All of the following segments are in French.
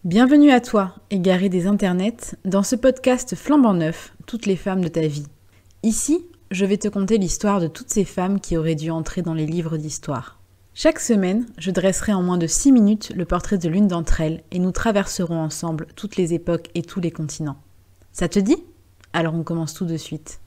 Bienvenue à toi, égaré des internets, dans ce podcast flambant neuf, toutes les femmes de ta vie. Ici, je vais te conter l'histoire de toutes ces femmes qui auraient dû entrer dans les livres d'histoire. Chaque semaine, je dresserai en moins de 6 minutes le portrait de l'une d'entre elles et nous traverserons ensemble toutes les époques et tous les continents. Ça te dit ? Alors on commence tout de suite.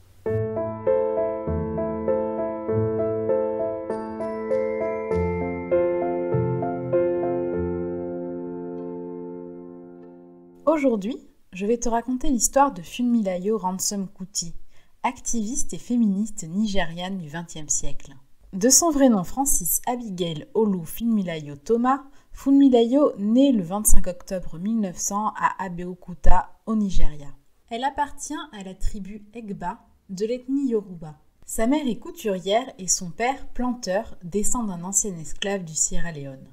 Aujourd'hui, je vais te raconter l'histoire de Funmilayo Ransome Kuti, activiste et féministe nigériane du XXe siècle. De son vrai nom Francis Abigail Olu Funmilayo Thomas, Funmilayo naît le 25 octobre 1900 à Abeokuta, au Nigeria. Elle appartient à la tribu Egba de l'ethnie Yoruba. Sa mère est couturière et son père, planteur, descend d'un ancien esclave du Sierra Leone.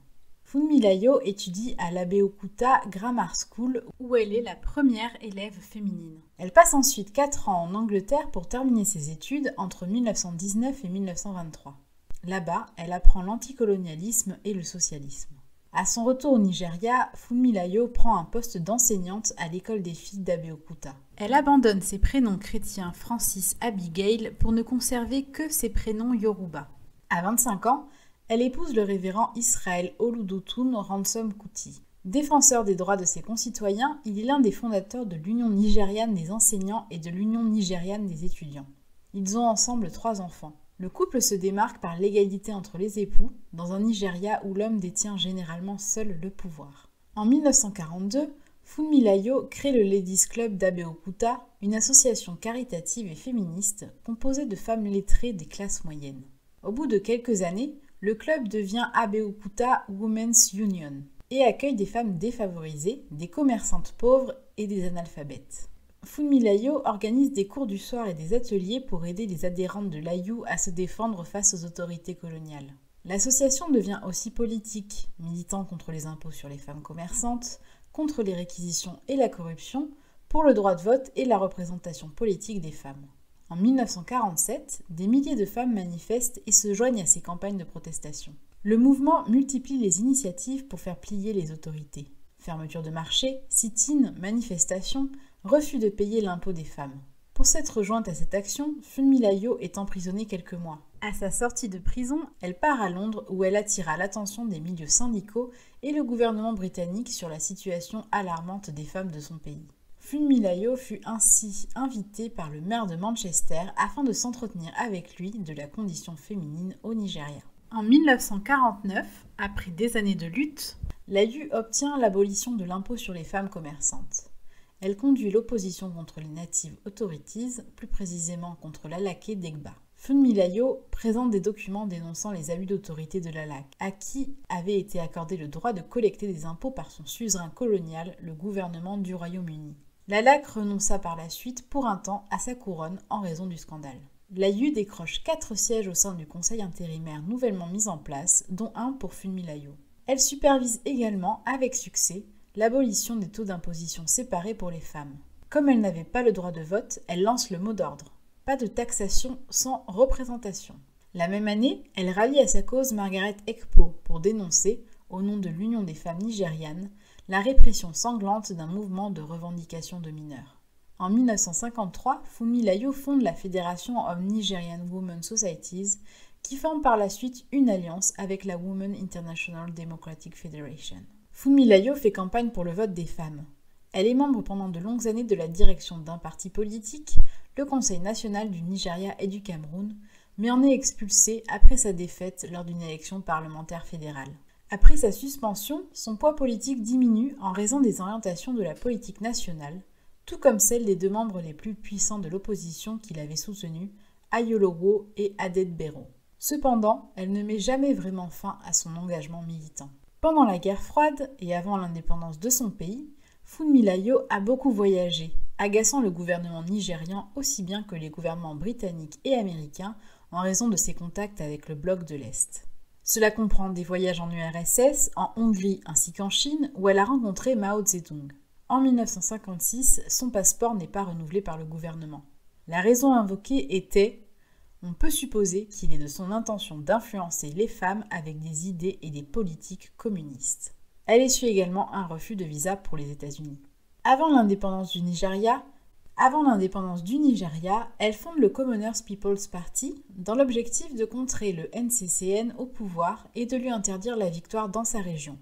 Funmilayo étudie à l'Abeokuta Grammar School où elle est la première élève féminine. Elle passe ensuite 4 ans en Angleterre pour terminer ses études entre 1919 et 1923. Là-bas, elle apprend l'anticolonialisme et le socialisme. À son retour au Nigeria, Funmilayo prend un poste d'enseignante à l'école des filles d'Abeokuta. Elle abandonne ses prénoms chrétiens Francis Abigail pour ne conserver que ses prénoms Yoruba. À 25 ans, elle épouse le révérend Israel Oludotun Ransome Kuti. Défenseur des droits de ses concitoyens, il est l'un des fondateurs de l'Union nigériane des enseignants et de l'Union nigériane des étudiants. Ils ont ensemble 3 enfants. Le couple se démarque par l'égalité entre les époux, dans un Nigeria où l'homme détient généralement seul le pouvoir. En 1942, Funmilayo crée le Ladies Club d'Abeokuta, une association caritative et féministe composée de femmes lettrées des classes moyennes. Au bout de quelques années, le club devient Abeokuta Women's Union et accueille des femmes défavorisées, des commerçantes pauvres et des analphabètes. Funmilayo organise des cours du soir et des ateliers pour aider les adhérentes de l'AYU à se défendre face aux autorités coloniales. L'association devient aussi politique, militant contre les impôts sur les femmes commerçantes, contre les réquisitions et la corruption, pour le droit de vote et la représentation politique des femmes. En 1947, des milliers de femmes manifestent et se joignent à ces campagnes de protestation. Le mouvement multiplie les initiatives pour faire plier les autorités. Fermeture de marchés, sit-in, manifestations, refus de payer l'impôt des femmes. Pour s'être jointe à cette action, Funmilayo est emprisonnée quelques mois. À sa sortie de prison, elle part à Londres où elle attira l'attention des milieux syndicaux et le gouvernement britannique sur la situation alarmante des femmes de son pays. Funmilayo fut ainsi invitée par le maire de Manchester afin de s'entretenir avec lui de la condition féminine au Nigeria. En 1949, après des années de lutte, l'AYU obtient l'abolition de l'impôt sur les femmes commerçantes. Elle conduit l'opposition contre les Native Authorities, plus précisément contre l'Alake d'Egba. Funmilayo présente des documents dénonçant les abus d'autorité de l'Alake, à qui avait été accordé le droit de collecter des impôts par son suzerain colonial, le gouvernement du Royaume-Uni. L'Alake renonça par la suite pour un temps à sa couronne en raison du scandale. L'AYU décroche 4 sièges au sein du conseil intérimaire nouvellement mis en place, dont un pour Funmilayo. Elle supervise également, avec succès, l'abolition des taux d'imposition séparés pour les femmes. Comme elle n'avait pas le droit de vote, elle lance le mot d'ordre. Pas de taxation sans représentation. La même année, elle rallie à sa cause Margaret Ekpo pour dénoncer, au nom de l'Union des femmes nigérianes, la répression sanglante d'un mouvement de revendication de mineurs. En 1953, Funmilayo fonde la Fédération of Nigerian Women Societies, qui forme par la suite une alliance avec la Women International Democratic Federation. Funmilayo fait campagne pour le vote des femmes. Elle est membre pendant de longues années de la direction d'un parti politique, le Conseil national du Nigeria et du Cameroun, mais en est expulsée après sa défaite lors d'une élection parlementaire fédérale. Après sa suspension, son poids politique diminue en raison des orientations de la politique nationale, tout comme celle des 2 membres les plus puissants de l'opposition qu'il avait soutenus, Ayolowo et Adedbero. Cependant, elle ne met jamais vraiment fin à son engagement militant. Pendant la guerre froide et avant l'indépendance de son pays, Funmilayo a beaucoup voyagé, agaçant le gouvernement nigérian aussi bien que les gouvernements britanniques et américains en raison de ses contacts avec le bloc de l'Est. Cela comprend des voyages en URSS, en Hongrie ainsi qu'en Chine, où elle a rencontré Mao Zedong. En 1956, son passeport n'est pas renouvelé par le gouvernement. La raison invoquée était « On peut supposer qu'il est de son intention d'influencer les femmes avec des idées et des politiques communistes ». Elle essuie également un refus de visa pour les États-Unis. Avant l'indépendance du Nigeria, elle fonde le Commoners People's Party dans l'objectif de contrer le NCCN au pouvoir et de lui interdire la victoire dans sa région.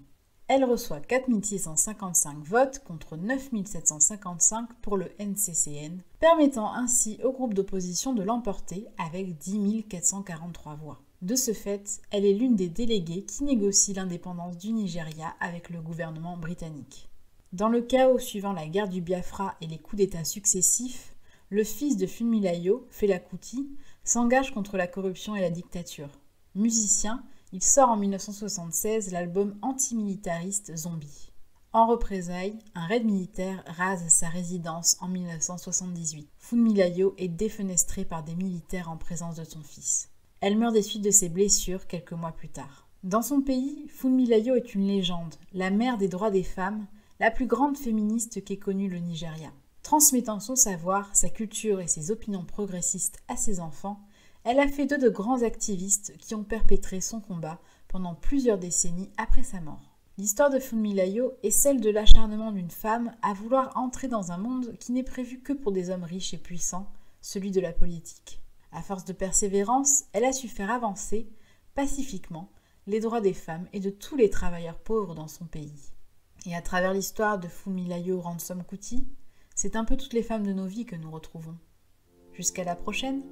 Elle reçoit 4 655 votes contre 9 755 pour le NCCN, permettant ainsi au groupe d'opposition de l'emporter avec 10 443 voix. De ce fait, elle est l'une des déléguées qui négocie l'indépendance du Nigeria avec le gouvernement britannique. Dans le chaos suivant la guerre du Biafra et les coups d'État successifs, le fils de Funmilayo, Fela Kuti, s'engage contre la corruption et la dictature. Musicien, il sort en 1976 l'album antimilitariste Zombie. En représailles, un raid militaire rase sa résidence en 1978. Funmilayo est défenestrée par des militaires en présence de son fils. Elle meurt des suites de ses blessures quelques mois plus tard. Dans son pays, Funmilayo est une légende, la mère des droits des femmes, la plus grande féministe qu'ait connue le Nigeria. Transmettant son savoir, sa culture et ses opinions progressistes à ses enfants, elle a fait d'eux de grands activistes qui ont perpétré son combat pendant plusieurs décennies après sa mort. L'histoire de Funmilayo est celle de l'acharnement d'une femme à vouloir entrer dans un monde qui n'est prévu que pour des hommes riches et puissants, celui de la politique. À force de persévérance, elle a su faire avancer, pacifiquement, les droits des femmes et de tous les travailleurs pauvres dans son pays. Et à travers l'histoire de Funmilayo Ransome Kuti, c'est un peu toutes les femmes de nos vies que nous retrouvons. Jusqu'à la prochaine!